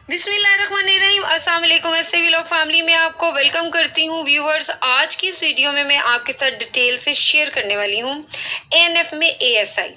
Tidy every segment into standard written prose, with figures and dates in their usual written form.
बिस्मिल्लाहिर्रहमानिर्रहीम। अस्सलाम वालेकुम। ऐसे व्लॉग फैमिली में आपको वेलकम करती हूँ। व्यूवर्स, आज की इस वीडियो में मैं आपके साथ डिटेल से शेयर करने वाली हूँ एएनएफ में एएसआई।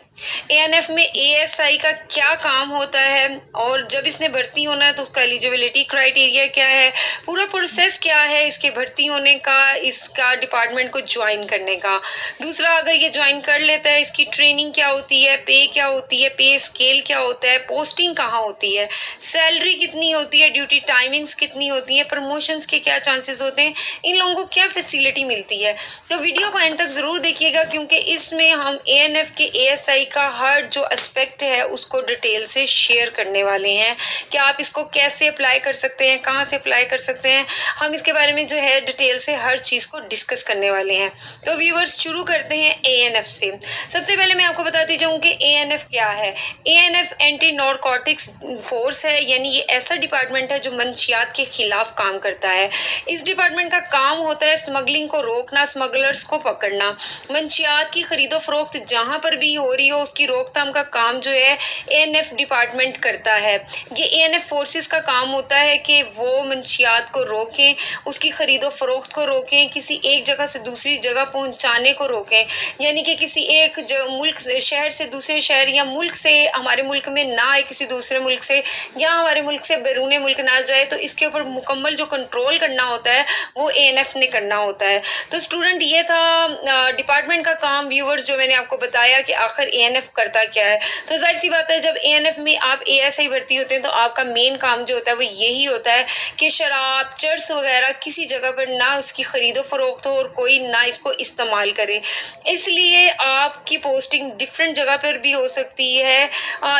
एएनएफ में एएसआई का क्या काम होता है और जब इसने भर्ती होना है तो उसका एलिजिबिलिटी क्राइटेरिया क्या है, पूरा प्रोसेस क्या है इसके भर्ती होने का, इसका डिपार्टमेंट को ज्वाइन करने का। दूसरा, अगर ये ज्वाइन कर लेता है इसकी ट्रेनिंग क्या होती है, पे क्या होती है, पे स्केल क्या होता है, पोस्टिंग कहाँ होती है, सैलरी कितनी होती है, ड्यूटी टाइमिंग्स कितनी होती है, प्रमोशंस के क्या चांसेस होते हैं, इन लोगों को क्या फैसिलिटी मिलती है। तो वीडियो को एंड तक ज़रूर देखिएगा क्योंकि इसमें हम एएनएफ के एएसआई का हर जो एस्पेक्ट है उसको डिटेल से शेयर करने वाले हैं कि आप इसको कैसे अप्लाई कर सकते हैं, कहाँ से अप्लाई कर सकते हैं। हम इसके बारे में जो है डिटेल से हर चीज़ को डिस्कस करने वाले हैं। तो व्यूवर्स, शुरू करते हैं एएनएफ से। सबसे पहले मैं आपको बताती जाऊँ कि एएनएफ क्या है। एएनएफ एंटी नारकोटिक्स फोर्स है, यानी ये ऐसा डिपार्टमेंट है जो मंशियात के खिलाफ काम करता है। इस डिपार्टमेंट का काम होता है स्मगलिंग को रोकना, स्मगलर्स को पकड़ना। मंशियात की खरीदो फरोख्त जहां पर भी हो रही हो उसकी रोकथाम का काम जो है एएनएफ डिपार्टमेंट करता है। ये एएनएफ फोर्सेस का काम होता है कि वो मंशियात को रोकें, उसकी खरीदो फरोख्त को रोकें, किसी एक जगह से दूसरी जगह पहुंचाने को रोकें, यानी कि किसी एक मुल्क शहर से दूसरे शहर या मुल्क से हमारे मुल्क में ना आए, किसी दूसरे मुल्क से या हमारे मुल्क से बैरून मुल्क ना जाए। तो इसके ऊपर मुकम्मल जो कंट्रोल करना होता है वो एएनएफ ने करना होता है। तो स्टूडेंट, ये था डिपार्टमेंट का काम। व्यूवर्स, जो मैंने आपको बताया कि आखिर एएनएफ करता क्या है। तो जाहिर सी बात है, जब एएनएफ में आप एएसआई भर्ती होते हैं तो आपका मेन काम जो होता है वो यही होता है कि शराब, चर्स वगैरह किसी जगह पर ना उसकी खरीदो फरोख्त हो और कोई ना इसको इस्तेमाल करे। इसलिए आपकी पोस्टिंग डिफरेंट जगह पर भी हो सकती है।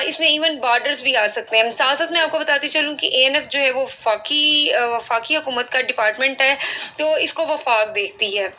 इसमें इवन बॉर्डर्स भी आ सकते हैं। साथ साथ मैं आपको बताती चलूँ कि एएनएफ जो है वो वफाकी हुकूमत का डिपार्टमेंट है, तो इसको वफाक देखती है।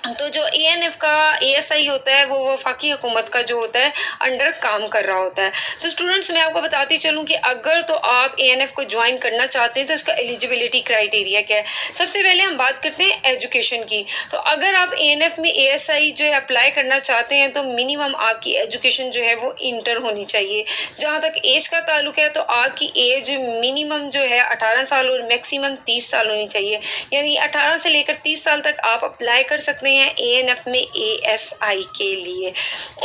तो जो एएनएफ का एएसआई होता है वो वफाकी हुकूमत का जो होता है अंडर काम कर रहा होता है। तो स्टूडेंट्स, मैं आपको बताती चलूँ कि अगर तो आप एएनएफ को ज्वाइन करना चाहते हैं तो इसका एलिजिबिलिटी क्राइटेरिया क्या है। सबसे पहले हम बात करते हैं एजुकेशन की। तो अगर आप एएनएफ में एएसआई जो है अप्लाई करना चाहते हैं तो मिनिमम आपकी एजुकेशन जो है वो इंटर होनी चाहिए। जहाँ तक एज का ताल्लुक है तो आपकी एज मिनिमम जो है 18 साल और मैक्सिमम 30 साल होनी चाहिए, यानी 18 से लेकर 30 साल तक आप अप्लाई कर सकते हैं एएनएफ में एएसआई के लिए।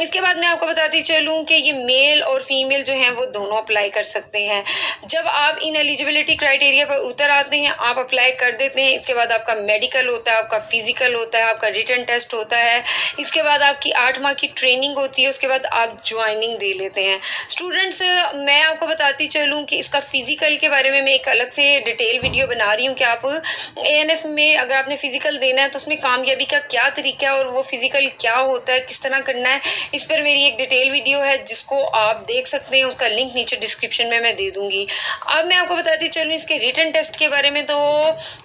इसके बाद मैं आपको बताती चलूं कि ये मेल और फीमेल जो हैं वो दोनों अप्लाई कर सकते हैं। जब आप इन एलिजिबिलिटी क्राइटेरिया पर उतर आते हैं, आप अप्लाई कर देते हैं, इसके बाद आपका मेडिकल होता है, आपका फिजिकल होता है, आपका रिटन टेस्ट होता है, इसके बाद आपकी 8 माह की ट्रेनिंग होती है, उसके बाद आप ज्वाइनिंग दे लेते हैं। स्टूडेंट्स, मैं आपको बताती चलूँ कि इसका फिजिकल के बारे में मैं एक अलग से डिटेल वीडियो बना रही हूँ कि आप एएनएफ में अगर आपने फिजिकल देना है तो उसमें कामयाबी का क्या तरीका है और वो फिजिकल क्या होता है, किस तरह करना है, इस पर मेरी एक डिटेल वीडियो है जिसको आप देख सकते हैं। उसका लिंक नीचे डिस्क्रिप्शन में मैं दे दूंगी। अब मैं आपको बताती चलूँ इसके रिटन टेस्ट के बारे में। तो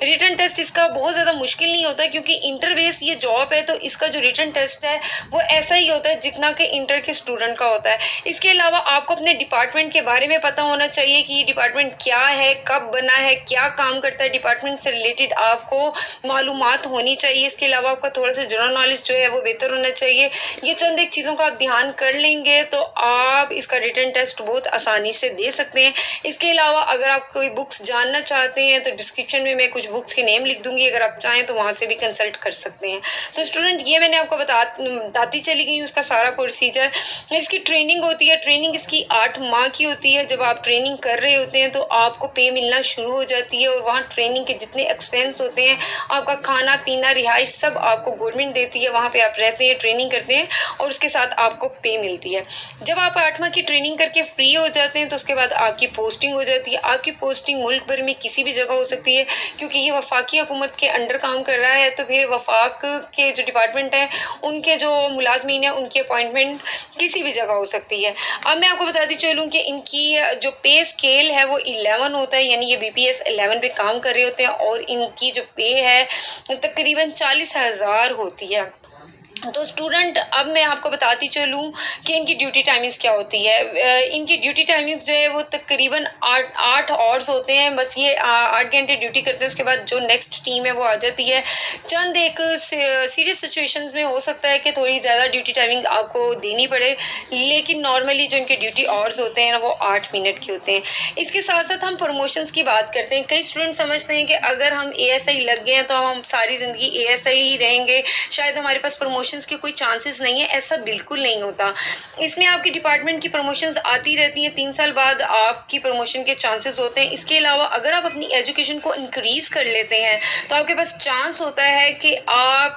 रिटन टेस्ट इसका बहुत ज़्यादा मुश्किल नहीं होता क्योंकि इंटर बेस ये जॉब है, तो इसका जो रिटन टेस्ट है वो ऐसा ही होता है जितना कि इंटर के स्टूडेंट का होता है। इसके अलावा आपको अपने डिपार्टमेंट के बारे में पता होना चाहिए कि ये डिपार्टमेंट क्या है, कब बना है, क्या काम करता है, डिपार्टमेंट से रिलेटेड आपको मालूमात होनी चाहिए। इसके अलावा आपका थोड़ा सा जनरल नॉलेज जो है वो बेहतर होना चाहिए। ये चंद एक चीज़ों का आप ध्यान कर लेंगे तो आप इसका रिटन टेस्ट बहुत आसानी से दे सकते हैं। इसके अलावा अगर आप कोई बुक्स जानना चाहते हैं तो डिस्क्रिप्शन में मैं कुछ बुक्स के नेम लिख दूंगी, अगर आप चाहें तो वहाँ से भी कंसल्ट कर सकते हैं। तो स्टूडेंट, ये मैंने आपको बताती चली गई उसका सारा प्रोसीजर। इसकी ट्रेनिंग होती है, ट्रेनिंग इसकी 8 माह की होती है। जब आप ट्रेनिंग कर रहे होते हैं तो आपको पे मिलना शुरू हो जाती है और वहाँ ट्रेनिंग के जितने एक्सपेंस होते हैं, आपका खाना पीना रिहाइश सब आपको गवर्नमेंट देती है। वहाँ पे आप रहते हैं, ट्रेनिंग करते हैं और उसके साथ आपको पे मिलती है। जब आप 8 माह की ट्रेनिंग करके फ्री हो जाते हैं तो उसके बाद आपकी पोस्टिंग हो जाती है। आपकी पोस्टिंग मुल्क भर में किसी भी जगह हो सकती है क्योंकि ये वफाकी हुकूमत के अंडर काम कर रहा है। तो फिर वफाक के जो डिपार्टमेंट है उनके जो मुलाजमीन है उनकी अपॉइंटमेंट किसी भी जगह हो सकती है। अब मैं आपको बताती चलूँ कि इनकी जो पे स्केल है वो 11 होता है, यानी ये बीपीएस 11 पे काम कर रहे होते हैं और इनकी जो पे है तकरीबन 40,000 होती है। तो स्टूडेंट, अब मैं आपको बताती चलूँ कि इनकी ड्यूटी टाइमिंग्स क्या होती है। इनकी ड्यूटी टाइमिंग्स जो है वो तकरीबन 8 आवर्स होते हैं। बस ये 8 घंटे ड्यूटी करते हैं, उसके बाद जो नेक्स्ट टीम है वो आ जाती है। चंद एक सीरियस सिचुएशंस में हो सकता है कि थोड़ी ज़्यादा ड्यूटी टाइमिंग आपको देनी पड़े, लेकिन नॉर्मली जो इनके ड्यूटी आवर्स होते हैं ना वो 8 मिनट के होते हैं। इसके साथ-साथ हम प्रमोशंस की बात करते हैं। कई स्टूडेंट समझते हैं कि अगर हम एएसआई लग गए हैं तो हम सारी ज़िंदगी एएसआई ही रहेंगे, शायद हमारे पास प्रमोशंस के कोई चांसेस नहीं है। ऐसा बिल्कुल नहीं होता। इसमें आपकी डिपार्टमेंट की प्रमोशंस आती रहती हैं, 3 साल बाद आपकी प्रमोशन के चांसेस होते हैं। इसके अलावा अगर आप अपनी एजुकेशन को इंक्रीज़ कर लेते हैं, तो आपके पास चांस होता है कि आप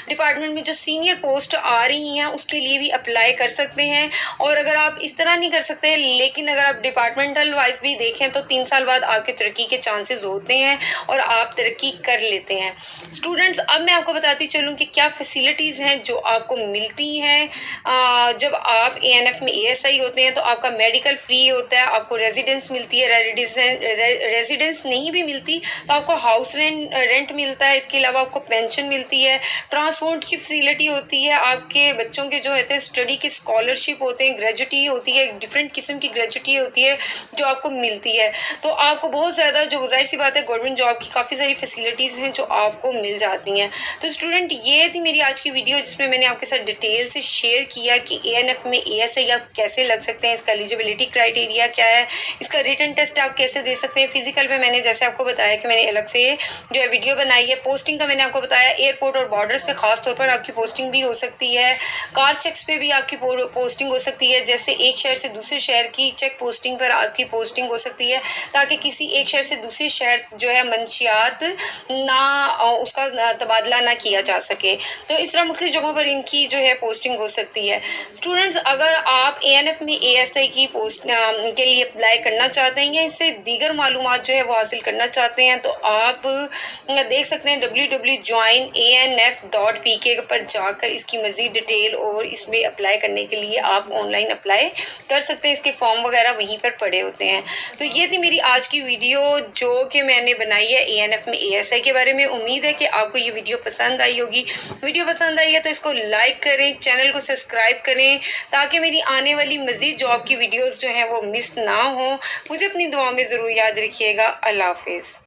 डिपार्टमेंट में जो सीनियर पोस्ट आ रही हैं, उसके लिए भी अप्लाई कर सकते हैं। और अगर आप इस तरह नहीं कर सकते, लेकिन अगर आप डिपार्टमेंटल वाइज़ भी देखें, तो 3 साल बाद आपके तरक्की के चांसेस होते हैं और आप तरक्की कर लेते हैं। स्टूडेंट्स, अब मैं आपको बताती चलूँ कि क्या फैसिलिटीज़ हैं जो आपको मिलती हैं जब आप एएनएफ में एएसआई होते हैं। तो आपका मेडिकल फ्री होता है, आपको रेजिडेंस मिलती है, रेजिडेंस नहीं भी मिलती तो आपको हाउस रेंट मिलता है। इसके अलावा आपको पेंशन मिलती है, ट्रांसपोर्ट की फैसिलिटी होती है, आपके बच्चों के जो होते हैं स्टडी की स्कॉलरशिप होते हैं, ग्रेजुटी होती है, डिफरेंट किस्म की ग्रेजुटी होती है जो आपको मिलती है। तो आपको बहुत ज़्यादा, जो ज़ाहिर सी बात है, गवर्नमेंट जॉब की काफ़ी सारी फैसिलिटीज़ हैं जो आपको मिल जाती हैं। तो स्टूडेंट, ये थी मेरी आज की वीडियो जिसमें मैंने आपके साथ डिटेल से शेयर किया कि एएनएफ में एएसआई आप कैसे लग सकते हैं, इसका एलिजिबिलिटी क्राइटेरिया क्या है, इसका रिटन टेस्ट आप कैसे दे सकते हैं। फिजिकल में मैंने जैसे आपको बताया कि मैंने अलग से जो है वीडियो बनाई है। पोस्टिंग का मैंने आपको बताया, एयरपोर्ट और बॉर्डर्स पे खास तौर पर आपकी पोस्टिंग भी हो सकती है। कार चेक्स पे भी आपकी पोस्टिंग हो सकती है, जैसे एक शहर से दूसरे शहर की चेक पोस्टिंग पर आपकी पोस्टिंग हो सकती है, ताकि किसी एक शहर से दूसरे शहर जो है मंशियात ना उसका तबादला ना किया जा सके। तो इस तरह मुख्तलिफ जगहों पर इनकी जो है पोस्टिंग हो सकती है। स्टूडेंट्स, अगर आप एएनएफ में एएसआई की पोस्ट के लिए अप्लाई करना चाहते हैं या इससे दीगर मालूमात जो है वो हासिल करना चाहते हैं, तो आप देख सकते हैं www.joinanf.pk पर जाकर इसकी मज़ीद डिटेल और इसमें अप्लाई करने के लिए आप ऑनलाइन अप्लाई कर सकते हैं। इसके फॉर्म वगैरह वहीं पर पड़े होते हैं। तो ये थी मेरी आज की वीडियो जो कि मैंने बनाई है एएनएफ में एएसआई के बारे में। उम्मीद है कि आपको ये वीडियो पसंद आई होगी। वीडियो पसंद आई है तो इसको लाइक करें, चैनल को सब्सक्राइब करें, ताकि मेरी आने वाली मज़ीद जॉब की वीडियोज़ जो हैं वो मिस ना हो। मुझे अपनी दुआओं में ज़रूर याद रखिएगा। अल्लाह हाफिज़।